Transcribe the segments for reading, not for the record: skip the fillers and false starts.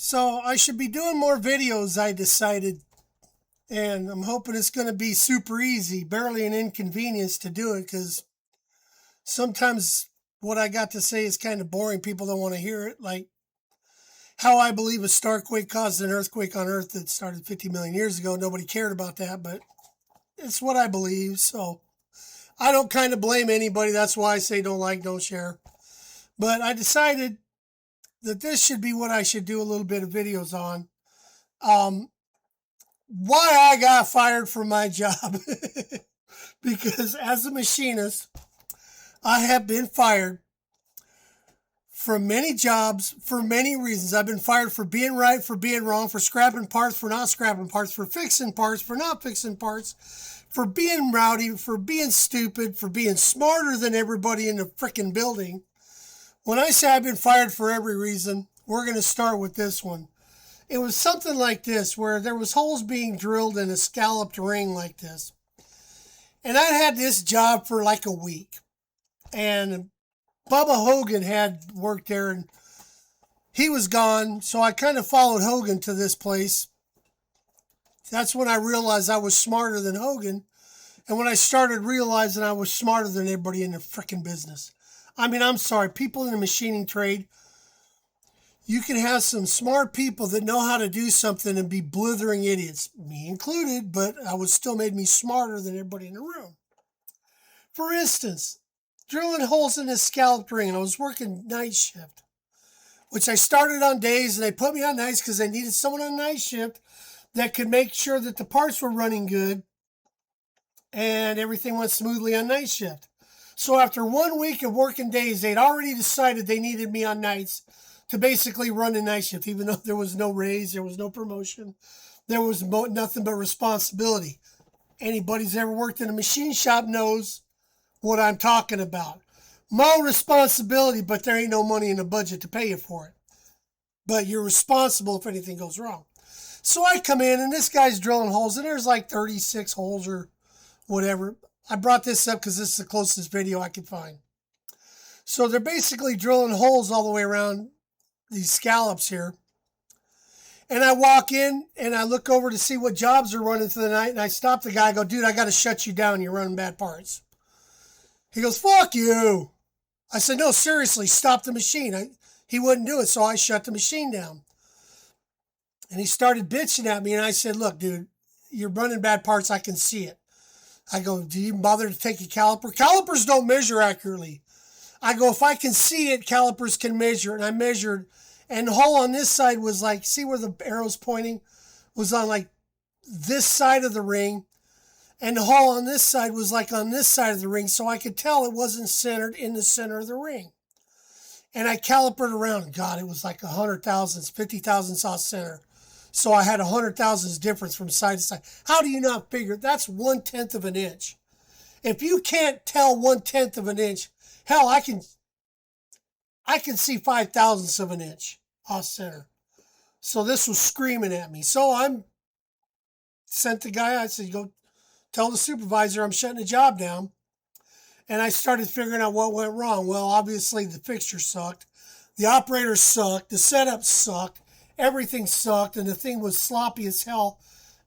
So I should be doing more videos, I decided, and I'm hoping it's going to be super easy, barely an inconvenience to do it, because sometimes what I got to say is kind of boring. People don't want to hear it, like how I believe a starquake caused an earthquake on Earth that started 50 million years ago. Nobody cared about that, but it's what I believe, so I don't kind of blame anybody. That's why I say don't like, don't share. But I decided that this should be what I should do a little bit of videos on. Um, why I got fired from my job. Because as a machinist, I have been fired from many jobs for many reasons. I've been fired for being right, for being wrong, for scrapping parts, for not scrapping parts, for fixing parts, for not fixing parts, for being rowdy, for being stupid, for being smarter than everybody in the freaking building. When I say I've been fired for every reason, we're going to start with this one. It was something like this, where there was holes being drilled in a scalloped ring like this. And I had this job for like a week. And Bubba Hogan had worked there, and he was gone. So I kind of followed Hogan to this place. That's when I realized I was smarter than Hogan. And when I started realizing I was smarter than everybody in the freaking business. I mean, I'm sorry, people in the machining trade, you can have some smart people that know how to do something and be blithering idiots, me included, but I was still made me smarter than everybody in the room. For instance, drilling holes in this scalloped ring, and I was working night shift, which I started on days, and they put me on nights because they needed someone on night shift that could make sure that the parts were running good and everything went smoothly on night shift. So after 1 week of working days, they'd already decided they needed me on nights to basically run the night shift, even though there was no raise, there was no promotion, there was nothing but responsibility. Anybody who's ever worked in a machine shop knows what I'm talking about. More responsibility, but there ain't no money in the budget to pay you for it. But you're responsible if anything goes wrong. So I come in, and this guy's drilling holes, and there's like 36 holes or whatever. I brought this up because this is the closest video I could find. So they're basically drilling holes all the way around these scallops here. And I walk in, and I look over to see what jobs are running through the night, and I stop the guy. I go, dude, I got to shut you down. You're running bad parts. He goes, fuck you. I said, no, seriously, stop the machine. He wouldn't do it, so I shut the machine down. And he started bitching at me, and I said, look, dude, you're running bad parts. I can see it. I go, do you even bother to take a caliper? Calipers don't measure accurately. I go, if I can see it, calipers can measure. And I measured, and the hole on this side was like, see where the arrow's pointing? Was on like this side of the ring. And the hole on this side was like on this side of the ring, so I could tell it wasn't centered in the center of the ring. And I calipered around. God, it was like 100 thousandths, 50 thousandths off center. So I had 100 thousandths difference from side to side. How do you not figure? That's 1/10 of an inch. If you can't tell 1/10 of an inch, hell, I can see 5 thousandths of an inch off center. So this was screaming at me. So I'm sent the guy. I said, go tell the supervisor I'm shutting the job down. And I started figuring out what went wrong. Well, obviously the fixture sucked. The operator sucked. The setup sucked. Everything sucked. And the thing was sloppy as hell.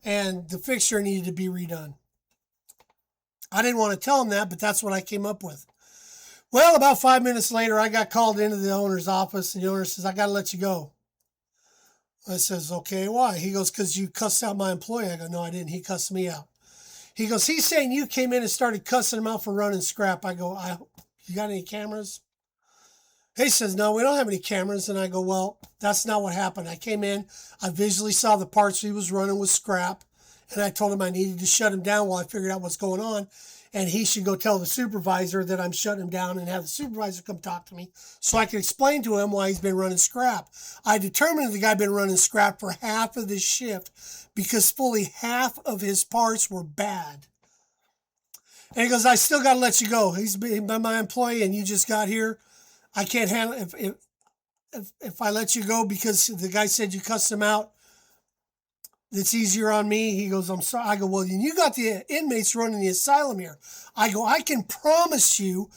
And the fixture needed to be redone. I didn't want to tell him that, but that's what I came up with. Well, about 5 minutes later, I got called into the owner's office. And the owner says, I got to let you go. I says, okay, why? He goes, because you cussed out my employee. I go, no, I didn't. He cussed me out. He goes, he's saying you came in and started cussing him out for running scrap. I go, you got any cameras? He says, no, we don't have any cameras. And I go, well, that's not what happened. I came in, I visually saw the parts he was running with scrap. And I told him I needed to shut him down while I figured out what's going on. And he should go tell the supervisor that I'm shutting him down and have the supervisor come talk to me so I can explain to him why he's been running scrap. I determined the guy had been running scrap for half of this shift because fully half of his parts were bad. And he goes, I still got to let you go. He's been my employee and you just got here. I can't handle it. If I let you go because the guy said you cussed him out, it's easier on me. He goes, I'm sorry. I go, well, you got the inmates running the asylum here. I go, I can promise you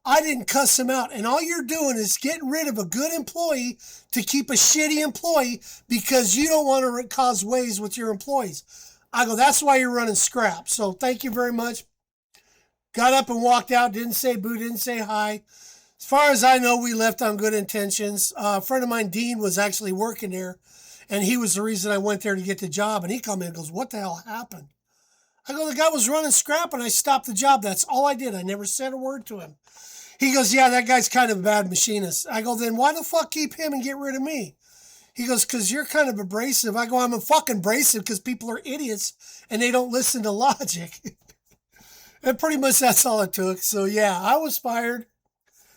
I didn't cuss him out. And all you're doing is getting rid of a good employee to keep a shitty employee because you don't want to cause waves with your employees. I go, that's why you're running scrap. So thank you very much. Got up and walked out. Didn't say boo, didn't say hi. As far as I know, we left on good intentions. A friend of mine, Dean, was actually working there. And he was the reason I went there to get the job. And he come in and goes, what the hell happened? I go, the guy was running scrap and I stopped the job. That's all I did. I never said a word to him. He goes, yeah, that guy's kind of a bad machinist. I go, then why the fuck keep him and get rid of me? He goes, because you're kind of abrasive. I go, I'm a fucking abrasive because people are idiots and they don't listen to logic. And pretty much that's all it took. So yeah, I was fired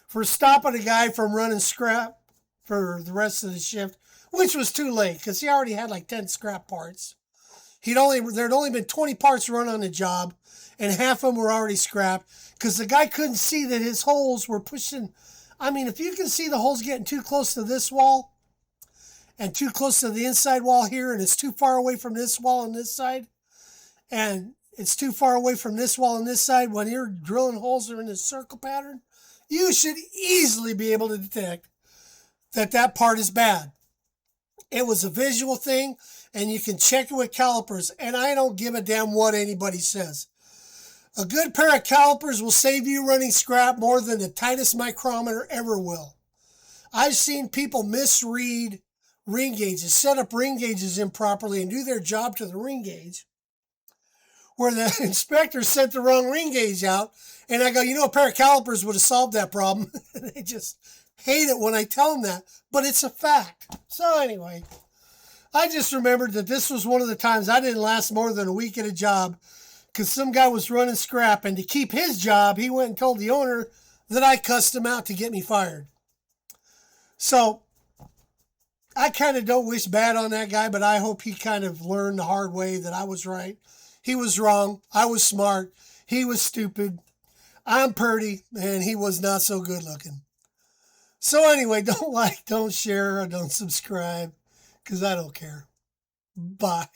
for stopping a guy from running scrap for the rest of the shift, which was too late because he already had like 10 scrap parts. There'd only been 20 parts run on the job, and half of them were already scrapped because the guy couldn't see that his holes were pushing. I mean, if you can see the holes getting too close to this wall and too close to the inside wall here, and it's too far away from this wall on this side, and it's too far away from this wall on this side, when you're drilling holes that are in this circle pattern, you should easily be able to detect that that part is bad. It was a visual thing, and you can check it with calipers, and I don't give a damn what anybody says. A good pair of calipers will save you running scrap more than the tightest micrometer ever will. I've seen people misread ring gauges, set up ring gauges improperly, and do their job to the ring gauge, where the inspector sent the wrong ring gauge out, and I go, you know, a pair of calipers would have solved that problem. They just hate it when I tell them that, but it's a fact. So anyway, I just remembered that this was one of the times I didn't last more than a week at a job because some guy was running scrap, and to keep his job, he went and told the owner that I cussed him out to get me fired. So I kind of don't wish bad on that guy, but I hope he kind of learned the hard way that I was right. He was wrong. I was smart. He was stupid. I'm pretty, and he was not so good looking. So anyway, don't like, don't share, or don't subscribe, because I don't care. Bye.